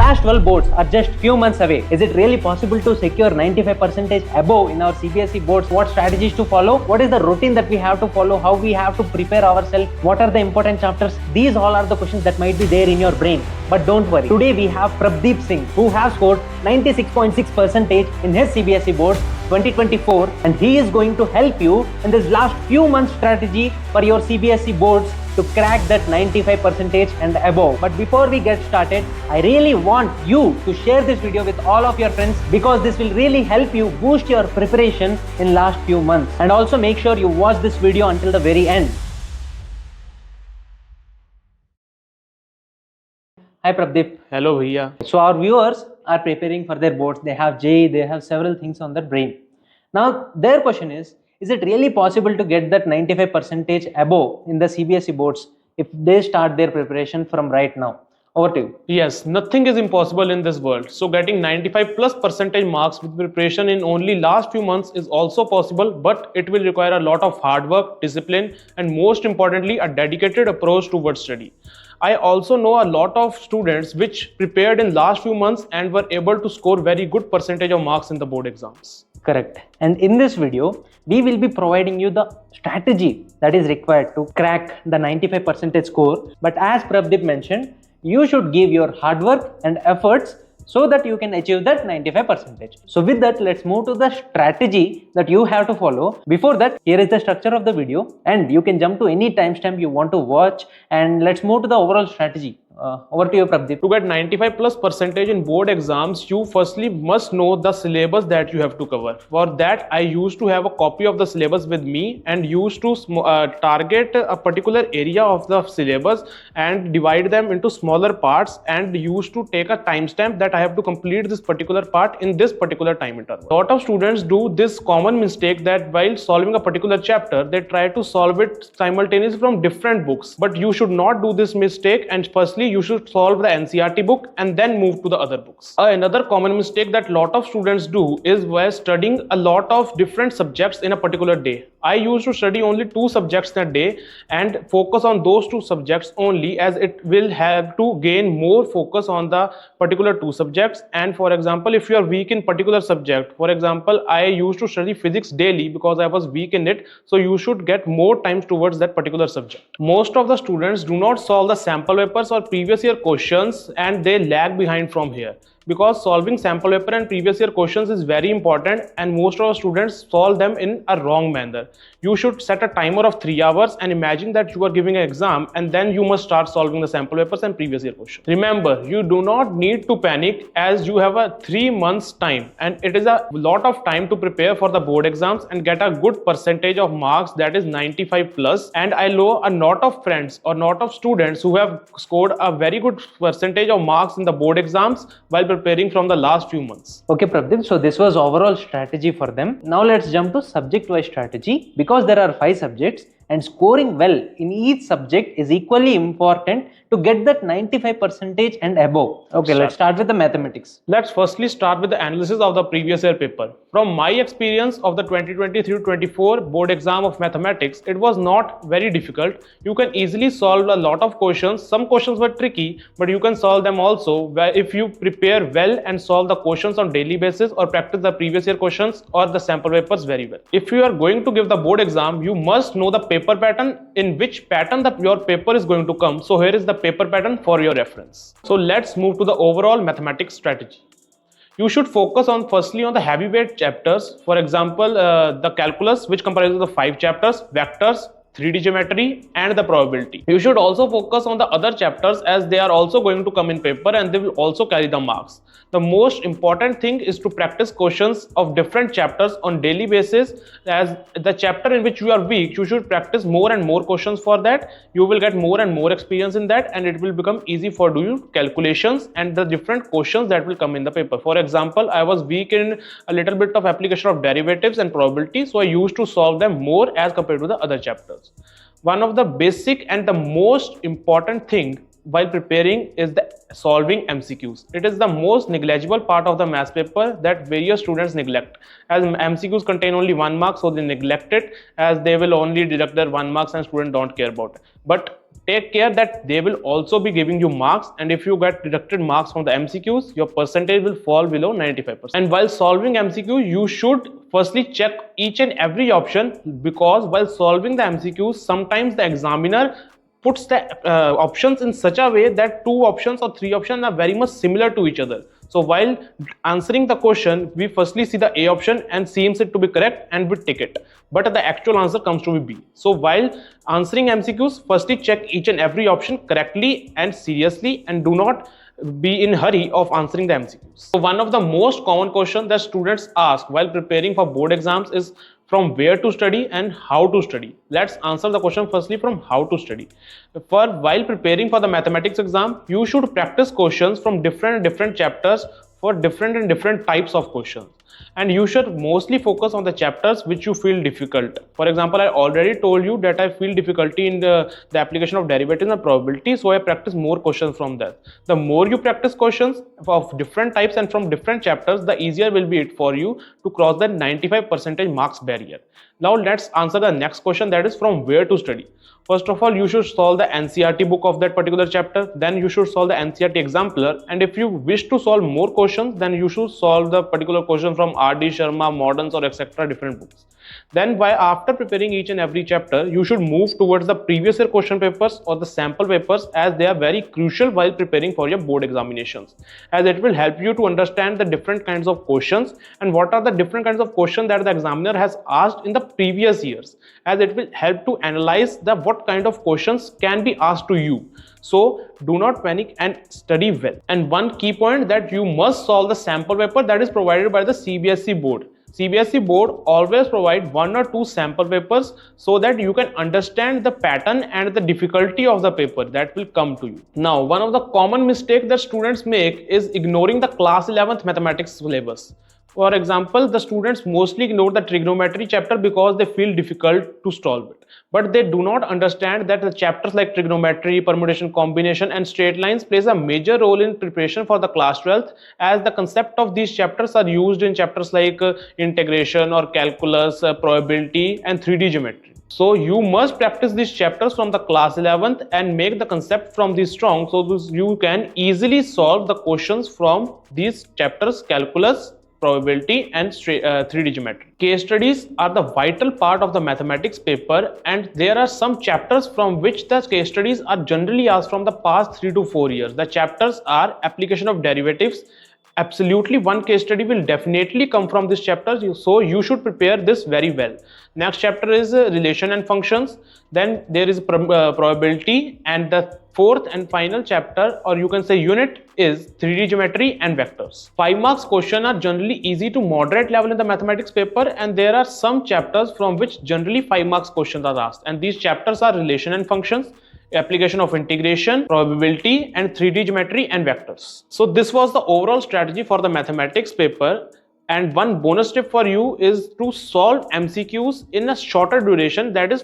last 12 boards are just few months away. Is it really possible to secure 95% above in our CBSE boards? What strategies to follow? What is the routine that we have to follow? How we have to prepare ourselves? What are the important chapters? These all are the questions that might be there in your brain. But don't worry. Today we have Prabhdeep Singh, who has scored 96.6% in his CBSE boards 2024, and he is going to help you in this last few months strategy for your CBSE boards to crack that 95% and above. But before we get started, I really want you to share this video with all of your friends, because this will really help you boost your preparation in last few months. And also make sure you watch this video until the very end. Hi Prabhdeep. Hello Bhaiya. So our viewers are preparing for their boards. They have JEE, they have several things on their brain. Now their question is it really possible to get that 95% above in the CBSE boards if they start their preparation from right now? Over to you. Yes, nothing is impossible in this world. So getting 95+% marks with preparation in only last few months is also possible, but it will require a lot of hard work, discipline, and most importantly, a dedicated approach towards study. I also know a lot of students which prepared in last few months and were able to score very good percentage of marks in the board exams. Correct. And in this video, we will be providing you the strategy that is required to crack the 95% score. But as Prabhdeep mentioned, you should give your hard work and efforts so that you can achieve that 95%. So with that, let's move to the strategy that you have to follow. Before that, here is the structure of the video, and you can jump to any timestamp you want to watch, and let's move to the overall strategy. Over to you, Prabhdeep. To get 95+% in board exams, you firstly must know the syllabus that you have to cover. For that, I used to have a copy of the syllabus with me and used to target a particular area of the syllabus and divide them into smaller parts, and used to take a timestamp that I have to complete this particular part in this particular time interval. A lot of students do this common mistake that while solving a particular chapter, they try to solve it simultaneously from different books. But you should not do this mistake, and firstly, you should solve the NCERT book and then move to the other books. Another common mistake that lot of students do is while studying a lot of different subjects in a particular day. I used to study only 2 subjects that day and focus on those 2 subjects only, as it will have to gain more focus on the particular 2 subjects. And for example, if you are weak in particular subject, for example, I used to study physics daily because I was weak in it, so you should get more time towards that particular subject. Most of the students do not solve the sample papers or previous year questions, and they lag behind from here, because solving sample paper and previous year questions is very important, and most of our students solve them in a wrong manner. You should set a timer of 3 hours and imagine that you are giving an exam, and then you must start solving the sample papers and previous year questions. Remember, you do not need to panic, as you have a 3 months time, and it is a lot of time to prepare for the board exams and get a good percentage of marks, that is 95+. And I know a lot of friends or lot of students who have scored a very good percentage of marks in the board exams while preparing from the last few months. Okay, Prabhdeep, so this was overall strategy for them. Now let's jump to subject-wise strategy, because there are 5 subjects and scoring well in each subject is equally important to get that 95% and above. Okay, let's start with the mathematics. Let's firstly start with the analysis of the previous year paper. From my experience of the 2023-24 board exam of mathematics, it was not very difficult. You can easily solve a lot of questions. Some questions were tricky, but you can solve them also if you prepare well and solve the questions on daily basis or practice the previous year questions or the sample papers very well. If you are going to give the board exam, you must know the paper pattern, in which pattern that your paper is going to come. So here is the paper pattern for your reference. So let's move to the overall mathematics strategy. You should focus on firstly on the heavyweight chapters. For example, the calculus, which comprises of 5 chapters, vectors, 3D geometry, and the probability. You should also focus on the other chapters, as they are also going to come in paper and they will also carry the marks. The most important thing is to practice questions of different chapters on daily basis. As the chapter in which you are weak, you should practice more and more questions. For that, you will get more and more experience in that, and it will become easy for doing calculations and the different questions that will come in the paper. For example, I was weak in a little bit of application of derivatives and probability, so I used to solve them more as compared to the other chapters. One of the basic and the most important thing while preparing is the solving MCQs. It is the most negligible part of the maths paper that various students neglect. As MCQs contain only 1 mark, so they neglect it, as they will only deduct their 1 marks and students don't care about it. But take care that they will also be giving you marks, and if you get deducted marks from the MCQs, your percentage will fall below 95%. And while solving MCQ, you should firstly check each and every option, because while solving the MCQs, sometimes the examiner puts the options in such a way that 2 options or 3 options are very much similar to each other. So while answering the question, we firstly see the A option and seems it to be correct and we tick it, but the actual answer comes to be B. So while answering MCQs, firstly check each and every option correctly and seriously, and do not be in hurry of answering the MCQs. So one of the most common questions that students ask while preparing for board exams is from where to study and how to study. Let's answer the question firstly from how to study. While preparing for the mathematics exam, you should practice questions from different chapters for different types of questions, and you should mostly focus on the chapters which you feel difficult. For example, I already told you that I feel difficulty in the application of derivatives and probability, so I practice more questions from that. The more you practice questions of different types and from different chapters, the easier will be it for you to cross the 95% marks barrier. Now let's answer the next question, that is from where to study. First of all, you should solve the NCERT book of that particular chapter. Then you should solve the NCERT exemplar. And if you wish to solve more questions, then you should solve the particular question from R.D. Sharma, Moderns, or etc. different books. Then after preparing each and every chapter, you should move towards the previous year question papers or the sample papers, as they are very crucial while preparing for your board examinations, as it will help you to understand the different kinds of questions and what are the different kinds of questions that the examiner has asked in the previous years, as it will help to analyze what kind of questions can be asked to you. So do not panic and study well. And one key point, that you must solve the sample paper that is provided by the CBSE board. CBSE board always provide 1 or 2 sample papers so that you can understand the pattern and the difficulty of the paper that will come to you. Now, one of the common mistakes that students make is ignoring the class 11th mathematics syllabus. For example, the students mostly ignore the trigonometry chapter because they feel difficult to solve it. But they do not understand that the chapters like trigonometry, permutation, combination, and straight lines plays a major role in preparation for the class 12th, as the concept of these chapters are used in chapters like integration or calculus, probability, and 3D geometry. So you must practice these chapters from the class 11th and make the concept from these strong, so you can easily solve the questions from these chapters: calculus, probability, and 3D geometry. Case studies are the vital part of the mathematics paper, and there are some chapters from which the case studies are generally asked from the past 3 to 4 years. The chapters are application of derivatives. Absolutely, one case study will definitely come from this chapter, so you should prepare this very well. Next chapter is relation and functions. Then there is probability, and the fourth and final chapter, or you can say unit, is 3D geometry and vectors. 5 marks question are generally easy to moderate level in the mathematics paper, and there are some chapters from which generally 5 marks questions are asked, and these chapters are relation and functions, application of integration, probability, and 3D geometry and vectors. So this was the overall strategy for the mathematics paper. And one bonus tip for you is to solve MCQs in a shorter duration, that is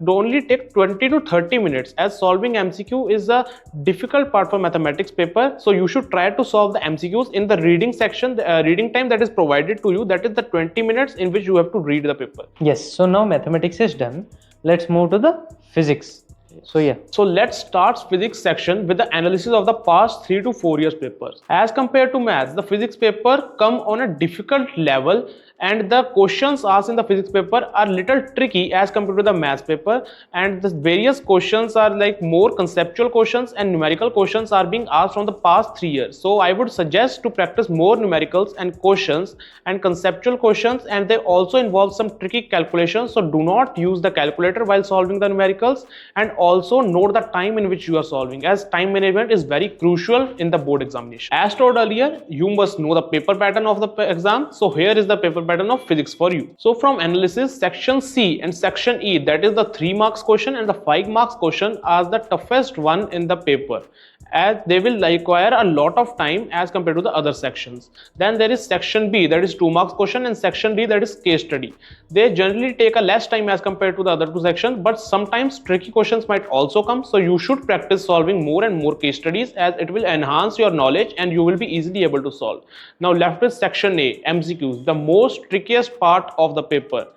only take 20 to 30 minutes, as solving MCQ is a difficult part for mathematics paper. So you should try to solve the MCQs in the reading section, reading time that is provided to you, that is the 20 minutes in which you have to read the paper. Yes, so now mathematics is done. Let's move to the physics. So let's start physics section with the analysis of the past 3 to 4 years papers. As compared to maths, the physics paper come on a difficult level, and the questions asked in the physics paper are little tricky as compared to the maths paper, and the various questions are like more conceptual questions and numerical questions are being asked from the past 3 years. So I would suggest to practice more numericals and questions and conceptual questions, and they also involve some tricky calculations, so do not use the calculator while solving the numericals, and also note the time in which you are solving, as time management is very crucial in the board examination. As told earlier, you must know the paper pattern of the exam, so here is the paper pattern of physics for you. So from analysis, section C and section E, that is the 3 marks question and the 5 marks question, are the toughest one in the paper, as they will require a lot of time as compared to the other sections. Then there is section B, that is 2 marks question, and section D, that is case study. They generally take a less time as compared to the other two sections, but sometimes tricky questions might also come, so you should practice solving more and more case studies as it will enhance your knowledge and you will be easily able to solve. Now left with section A, MCQs, the most trickiest part of the paper.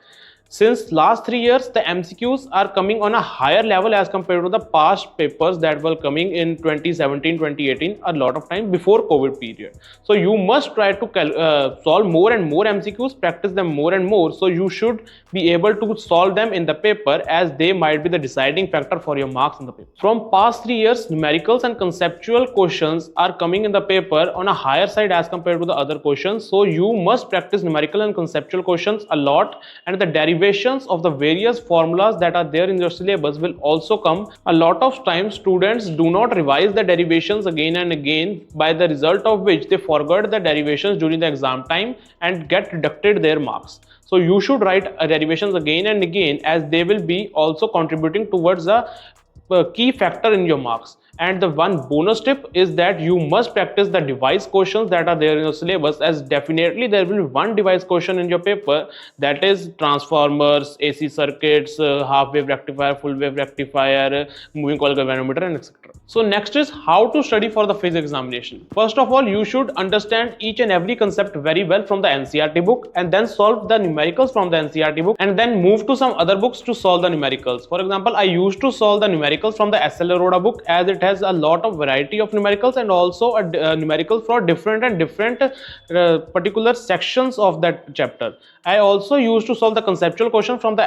Since last 3 years, the MCQs are coming on a higher level as compared to the past papers that were coming in 2017, 2018, a lot of time before COVID period. So you must try to solve more and more MCQs, practice them more and more. So you should be able to solve them in the paper as they might be the deciding factor for your marks in the paper. From past 3 years, numericals and conceptual questions are coming in the paper on a higher side as compared to the other questions. So you must practice numerical and conceptual questions a lot, and the derivations of the various formulas that are there in your syllabus will also come. A lot of times students do not revise the derivations again and again, by the result of which they forgot the derivations during the exam time and get deducted their marks. So you should write derivations again and again as they will be also contributing towards a key factor in your marks. And the one bonus tip is that you must practice the device questions that are there in your syllabus, as definitely there will be one device question in your paper, that is transformers, AC circuits, half wave rectifier, full wave rectifier, moving coil galvanometer, and etc. So next is how to study for the physics examination. First of all, you should understand each and every concept very well from the NCERT book, and then solve the numericals from the NCERT book, and then move to some other books to solve the numericals. For example, I used to solve the numericals from the SL Arora book, as it has a lot of variety of numericals and also a numerical for different particular sections of that chapter. I also used to solve the conceptual question from the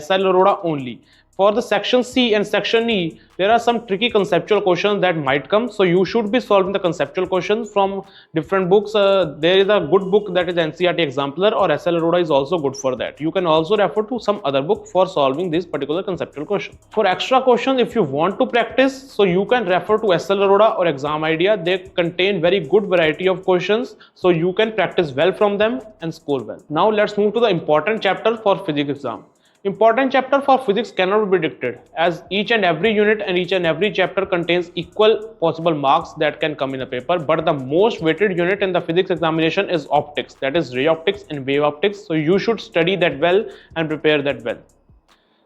SL Arora only. For the section C and section E, there are some tricky conceptual questions that might come, so you should be solving the conceptual questions from different books. There is a good book that is NCERT Exemplar, or SL Arora is also good for that. You can also refer to some other book for solving this particular conceptual question. For extra questions, if you want to practice, so you can refer to SL Arora or Exam Idea. They contain very good variety of questions, so you can practice well from them and score well. Now let's move to the important chapter for physics exam. Important chapter for physics cannot be predicted, as each and every unit and each and every chapter contains equal possible marks that can come in the paper, but the most weighted unit in the physics examination is optics, that is ray optics and wave optics. So you should study that well and prepare that well.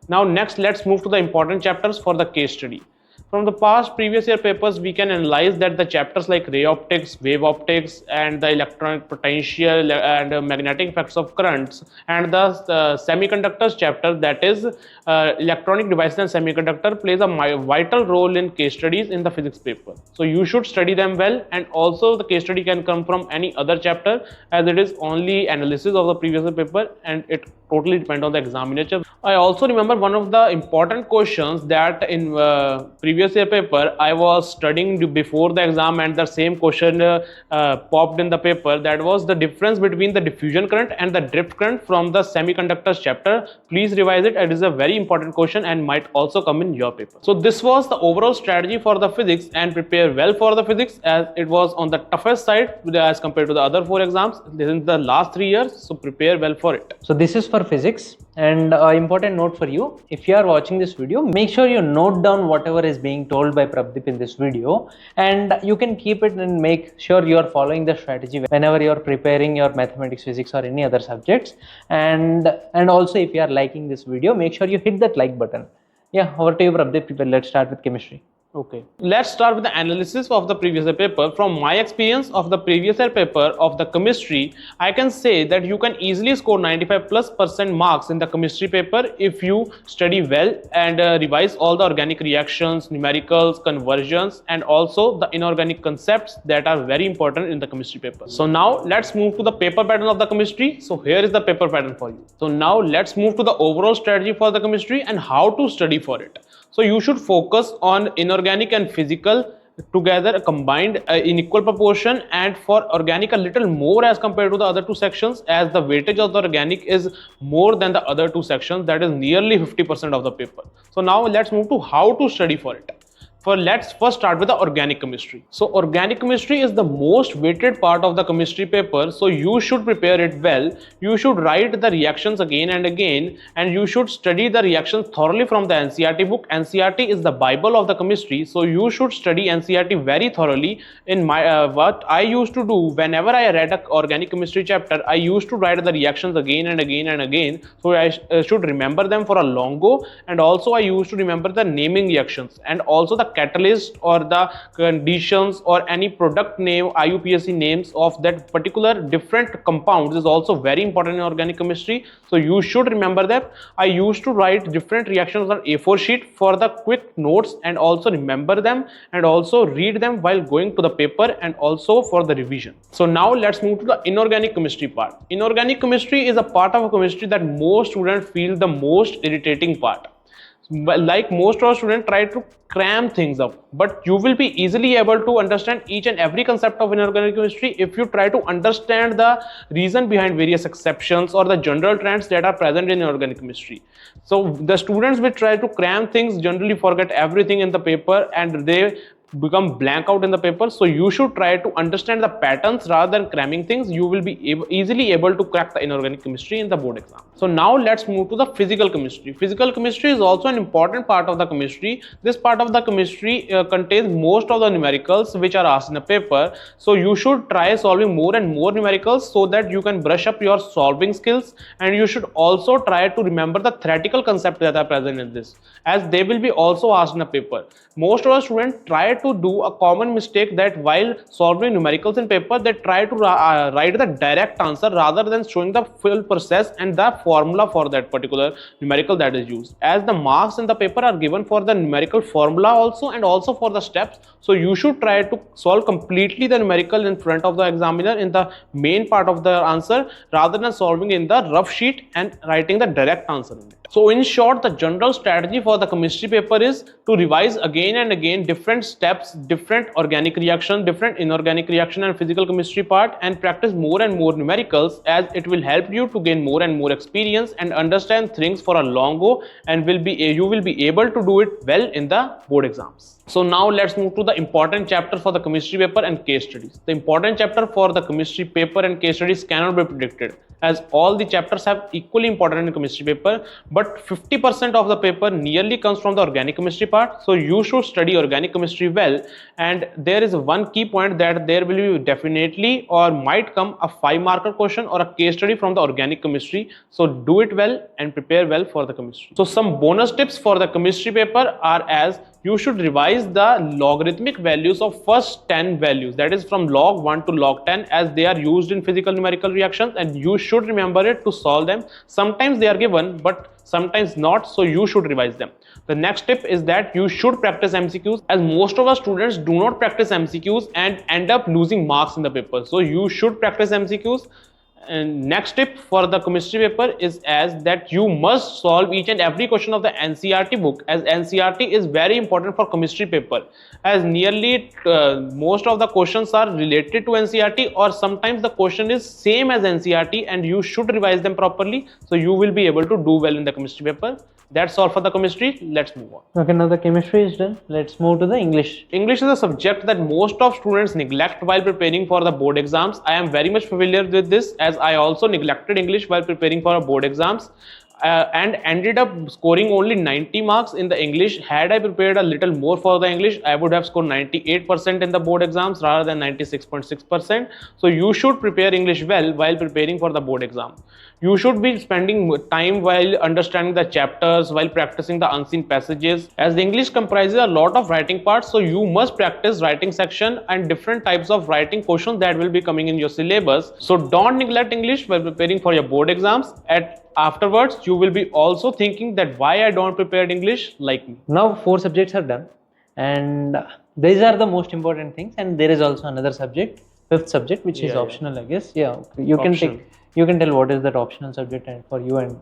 Now next, let's move to the important chapters for the case study. From the past previous year papers, we can analyze that the chapters like ray optics, wave optics, and the electronic potential and magnetic effects of currents, and the semiconductors chapter, that is electronic devices and semiconductor, plays a vital role in case studies in the physics paper. So you should study them well, and also the case study can come from any other chapter, as it is only analysis of the previous year paper and it totally depends on the examination. I also remember one of the important questions that in previous year paper I was studying before the exam, and the same question popped in the paper. That was the difference between the diffusion current and the drift current from the semiconductors chapter. Please revise it. It is a very important question and might also come in your paper. So this was the overall strategy for the physics, and prepare well for the physics, as it was on the toughest side as compared to the other 4 exams in the last 3 years. So prepare well for it. So this is for physics, and important note for you: if you are watching this video, make sure you note down whatever is being told by Prabhdeep in this video, and you can keep it and make sure you are following the strategy whenever you are preparing your mathematics, physics, or any other subjects. And also, if you are liking this video, make sure you hit that like button. Yeah, over to you, Prabhdeep. Let's start with chemistry. Okay, let's start with the analysis of the previous year paper. From my experience of the previous year paper of the chemistry, I can say that you can easily score 95+% marks in the chemistry paper if you study well and revise all the organic reactions, numericals, conversions, and also the inorganic concepts that are very important in the chemistry paper. So now let's move to the paper pattern of the chemistry. So here is the paper pattern for you. So now let's move to the overall strategy for the chemistry and how to study for it. So you should focus on inorganic and physical together combined in equal proportion, and for organic a little more as compared to the other 2 sections, as the weightage of the organic is more than the other 2 sections, that is nearly 50% of the paper. So now let's move to how to study for it. let's first start with the organic chemistry. So organic chemistry is the most weighted part of the chemistry paper, so you should prepare it well. You should write the reactions again and again, and you should study the reactions thoroughly from the NCERT book. NCERT is the bible of the chemistry, so you should study NCERT very thoroughly. In my what I used to do whenever I read an organic chemistry chapter, I used to write the reactions again and again and again, so I should remember them for a long go. And also I used to remember the naming reactions, and also the catalyst or the conditions or any product name, IUPAC names of that particular different compounds is also very important in organic chemistry, so you should remember that. I used to write different reactions on A4 sheet for the quick notes, and also remember them, and also read them while going to the paper, and also for the revision. So now let's move to the inorganic chemistry part. Inorganic chemistry is a part of a chemistry that most students feel the most irritating part. Like most of our students try to cram things up, but you will be easily able to understand each and every concept of inorganic chemistry if you try to understand the reason behind various exceptions or the general trends that are present in inorganic chemistry. So the students will try to cram things, generally forget everything in the paper, and they become blank out in the paper. So you should try to understand the patterns rather than cramming things. You will be easily able to crack the inorganic chemistry in the board exam. So now let's move to the physical chemistry. Physical chemistry is also an important part of the chemistry. This part of the chemistry contains most of the numericals which are asked in a paper. So you should try solving more and more numericals so that you can brush up your solving skills, and you should also try to remember the theoretical concepts that are present in this, as they will be also asked in a paper. Most of our students try to do a common mistake that while solving numericals in paper, they try to write the direct answer rather than showing the full process and the formula for that particular numerical that is used, as the marks in the paper are given for the numerical formula also and also for the steps. So you should try to solve completely the numerical in front of the examiner in the main part of the answer rather than solving in the rough sheet and writing the direct answer in it. So in short, the general strategy for the chemistry paper is to revise again and again different steps, different organic reaction, different inorganic reaction and physical chemistry part, and practice more and more numericals, as it will help you to gain more and more experience and understand things for a long go, and you will be able to do it well in the board exams. So now let's move to the important chapter for the chemistry paper and case studies. The important chapter for the chemistry paper and case studies cannot be predicted, as all the chapters have equally important in chemistry paper, but 50% of the paper nearly comes from the organic chemistry part. So you should study organic chemistry well, and there is one key point that there will be definitely or might come a 5-marker question or a case study from the organic chemistry. So do it well and prepare well for the chemistry. So some bonus tips for the chemistry paper are as you should revise the logarithmic values of first 10 values, that is from log 1 to log 10, as they are used in physical numerical reactions, and you should remember it to solve them. Sometimes they are given but sometimes not, so you should revise them. The next tip is that you should practice MCQs, as most of our students do not practice MCQs and end up losing marks in the paper. So you should practice MCQs. And next tip for the chemistry paper is as that you must solve each and every question of the NCERT book, as NCERT is very important for chemistry paper, as nearly most of the questions are related to NCERT, or sometimes the question is same as NCERT, and you should revise them properly, so you will be able to do well in the chemistry paper. That's all for the chemistry. Let's move on. Okay, now the chemistry is done. Let's move to the English. English is a subject that most of students neglect while preparing for the board exams. I am very much familiar with this, as I also neglected English while preparing for board exams. And ended up scoring only 90 marks in the English. Had I prepared a little more for the English, I would have scored 98% in the board exams rather than 96.6%. So you should prepare English well while preparing for the board exam. You should be spending time while understanding the chapters, while practicing the unseen passages, as the English comprises a lot of writing parts, so you must practice writing section and different types of writing questions that will be coming in your syllabus. So don't neglect English while preparing for your board exams. Afterwards, you will be also thinking that why I don't prepare English like me. Now 4 subjects are done, and these are the most important things, and there is also another subject, 5th subject, which is optional, I guess. Yeah, you can take, you can tell what is that optional subject and for you. And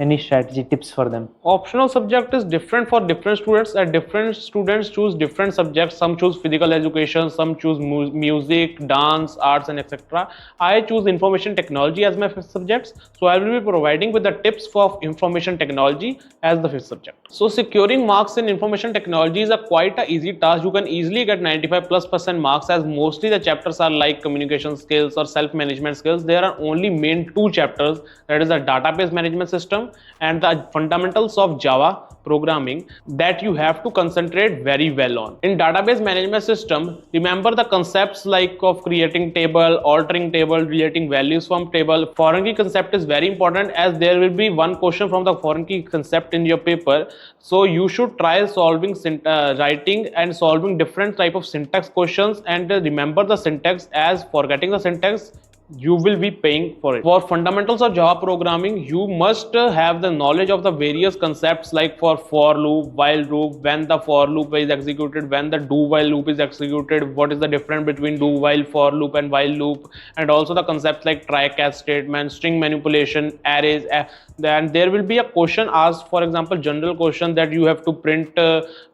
Any strategy tips for them? Optional subject is different for different students, and different students choose different subjects. Some choose physical education, some choose music, dance, arts, and etc. I choose information technology as my fifth subject, so I will be providing with the tips for information technology as the fifth subject. So securing marks in information technology is a quite a easy task. You can easily get 95+% marks, as mostly the chapters are like communication skills or self-management skills. There are only main two chapters, that is the database management system and the fundamentals of Java programming, that you have to concentrate very well on. In database management system, remember the concepts like of creating table, altering table, relating values from table. Foreign key concept is very important, as there will be one question from the foreign key concept in your paper. So you should try solving writing and solving different type of syntax questions, and remember the syntax, as forgetting the syntax you will be paying for it. For fundamentals of Java programming, you must have the knowledge of the various concepts like for loop, while loop, when the for loop is executed, when the do while loop is executed, what is the difference between do while, for loop and while loop, and also the concepts like try catch statement, string manipulation, arrays. Then there will be a question asked, for example general question, that you have to print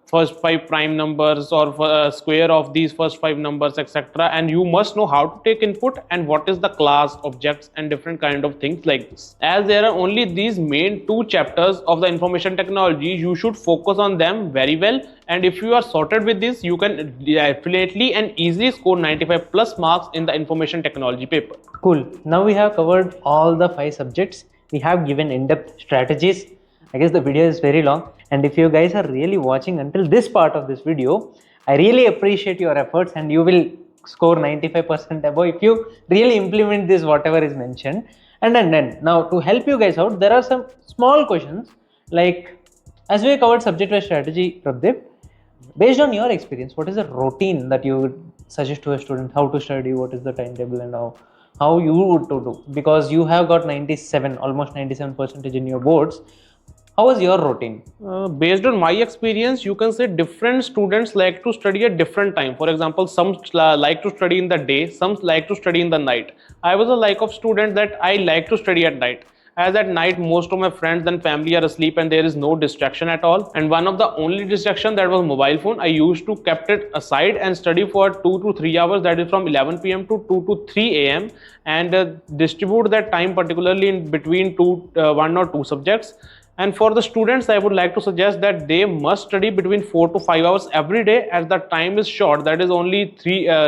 first 5 prime numbers or square of these first 5 numbers, etc. And you must know how to take input and what is the class, objects, and different kind of things like this. As there are only these main two chapters of the information technology, you should focus on them very well, and if you are sorted with this, you can definitely and easily score 95+ marks in the information technology paper. Cool. Now we have covered all the 5 subjects. We have given in-depth strategies. I guess the video is very long, and if you guys are really watching until this part of this video, I really appreciate your efforts, and you will score 95% above if you really implement this whatever is mentioned. And then now to help you guys out, there are some small questions, like as we covered subject-wise strategy, Prabhdeep, based on your experience, what is the routine that you would suggest to a student? How to study, what is the timetable, and how you would to do? Because you have got 97, almost 97% in your boards. How was your routine? Based on my experience, you can say different students like to study at different time. For example, some like to study in the day, some like to study in the night. I was a like of student that I like to study at night, as at night most of my friends and family are asleep and there is no distraction at all, and one of the only distraction, that was mobile phone. I used to kept it aside and study for 2 to 3 hours, that is from 11 p.m. to 2 to 3 a.m. and distribute that time particularly in between 1 or 2 subjects. And for the students, I would like to suggest that they must study between 4 to 5 hours every day, as the time is short, that is only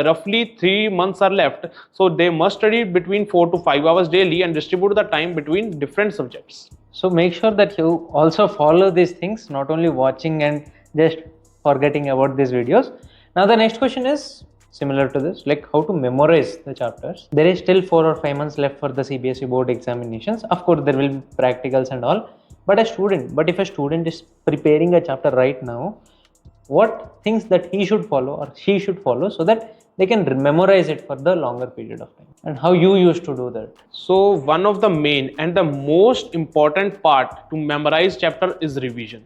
roughly 3 months are left. So they must study between 4 to 5 hours daily and distribute the time between different subjects. So make sure that you also follow these things, not only watching and just forgetting about these videos. Now the next question is similar to this, like how to memorize the chapters. There is still 4 or 5 months left for the CBSE board examinations. Of course, there will be practicals and all. But if a student is preparing a chapter right now, what things that he should follow or she should follow so that they can memorize it for the longer period of time, and how you used to do that? So one of the main and the most important part to memorize chapter is revision.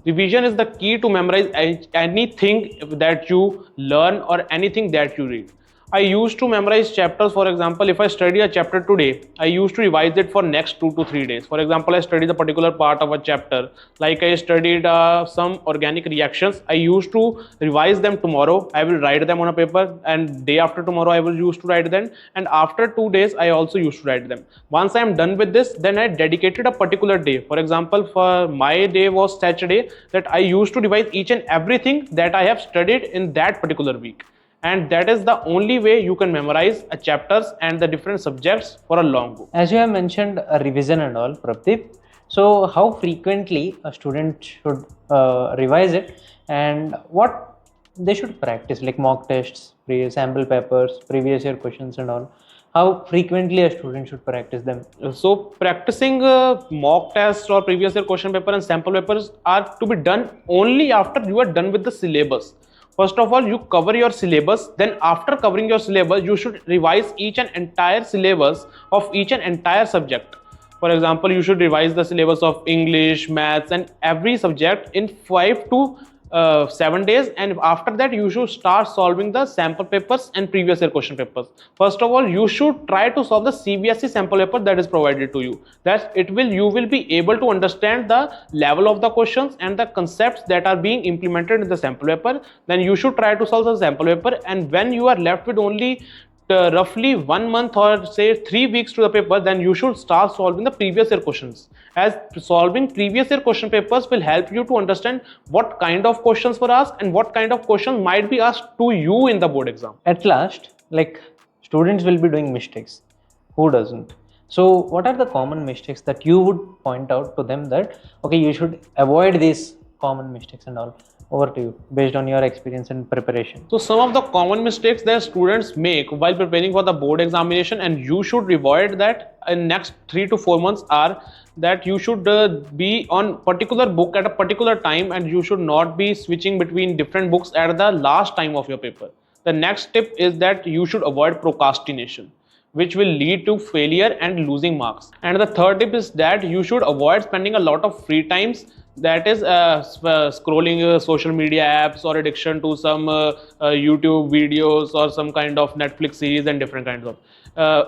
Revision is the key to memorize anything that you learn or anything that you read. I used to memorize chapters. For example, if I study a chapter today, I used to revise it for next 2 to 3 days. For example, I studied a particular part of a chapter, like I studied some organic reactions. I used to revise them tomorrow. I will write them on a paper, and day after tomorrow I will use to write them, and after 2 days I also used to write them. Once I am done with this, then I dedicated a particular day. For example, for my day was Saturday, that I used to revise each and everything that I have studied in that particular week. And that is the only way you can memorize chapters and the different subjects for a long book. As you have mentioned a revision and all, Prabhdeep, so how frequently a student should revise it, and what they should practice, like mock tests, sample papers, previous year questions and all? How frequently a student should practice them? So practicing mock tests or previous year question paper and sample papers are to be done only after you are done with the syllabus. First of all, you cover your syllabus. Then after covering your syllabus, you should revise each and entire syllabus of each and entire subject. For example, you should revise the syllabus of English, maths, and every subject in 5 to 7 days, and after that you should start solving the sample papers and previous year question papers. First of all, you should try to solve the CBSE sample paper that is provided to you. You will be able to understand the level of the questions and the concepts that are being implemented in the sample paper. Then you should try to solve the sample paper, and when you are left with only roughly 1 month or say 3 weeks to the paper, then you should start solving the previous year questions, as solving previous year question papers will help you to understand what kind of questions were asked and what kind of questions might be asked to you in the board exam. At last, like, students will be doing mistakes. Who doesn't? So what are the common mistakes that you would point out to them that, okay, you should avoid these common mistakes and all? Over to you, based on your experience and preparation. So some of the common mistakes that students make while preparing for the board examination, and you should avoid that in next 3 to 4 months, are that you should be on particular book at a particular time, and you should not be switching between different books at the last time of your paper. The next tip is that you should avoid procrastination, which will lead to failure and losing marks. And the third tip is that you should avoid spending a lot of free times, that is scrolling social media apps or addiction to some YouTube videos or some kind of Netflix series and different kinds of.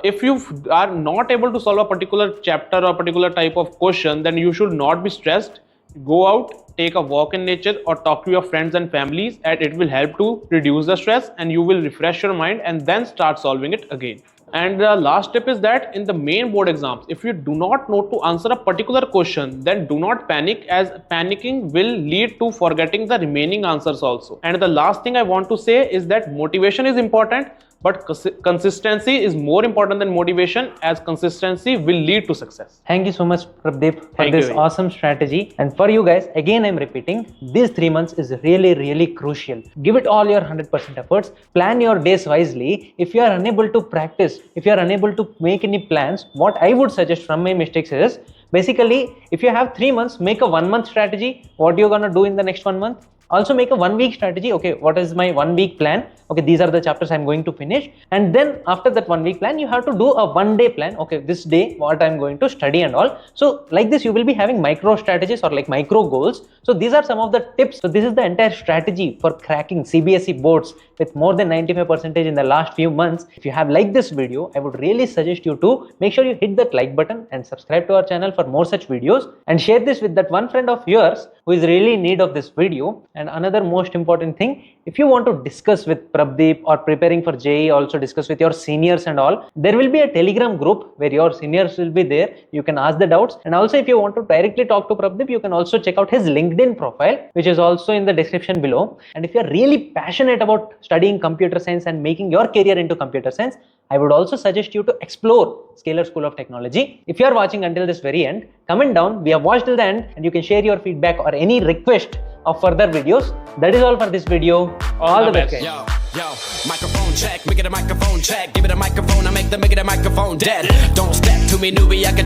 If you are not able to solve a particular chapter or particular type of question, then you should not be stressed. Go out, take a walk in nature, or talk to your friends and families, and it will help to reduce the stress, and you will refresh your mind and then start solving it again. And the last tip is that in the main board exams, if you do not know to answer a particular question, then do not panic, as panicking will lead to forgetting the remaining answers also. And the last thing I want to say is that motivation is important, but consistency is more important than motivation, as consistency will lead to success. Thank you so much, Prabhdeep, for this awesome strategy. And for you guys, again, I'm repeating, these 3 months is really, really crucial. Give it all your 100% efforts. Plan your days wisely. If you are unable to practice, if you are unable to make any plans, what I would suggest from my mistakes is, basically, if you have 3 months, make a 1 month strategy. What you're gonna do in the next 1 month? Also make a 1 week strategy. Okay, what is my 1 week plan? Okay, these are the chapters I'm going to finish. And then after that 1 week plan, you have to do a 1 day plan. Okay, this day what I'm going to study and all. So like this, you will be having micro strategies or like micro goals. So these are some of the tips. So this is the entire strategy for cracking CBSE boards with more than 95% in the last few months. If you have liked this video, I would really suggest you to make sure you hit that like button and subscribe to our channel for more such videos, and share this with that one friend of yours who is really in need of this video. And another most important thing, if you want to discuss with Prabhdeep or preparing for JEE, also discuss with your seniors and all, there will be a Telegram group where your seniors will be there. You can ask the doubts. And also, if you want to directly talk to Prabhdeep, you can also check out his LinkedIn profile, which is also in the description below. And if you're really passionate about studying computer science and making your career into computer science, I would also suggest you to explore Scalar School of Technology. If you are watching until this very end, comment down. We have watched till the end, and you can share your feedback or any request of further videos. That is all for this video. All the best, guys. Yo, microphone check, we get a microphone check. Give it a microphone, I make the microphone dead. Don't step to me, newbie, I can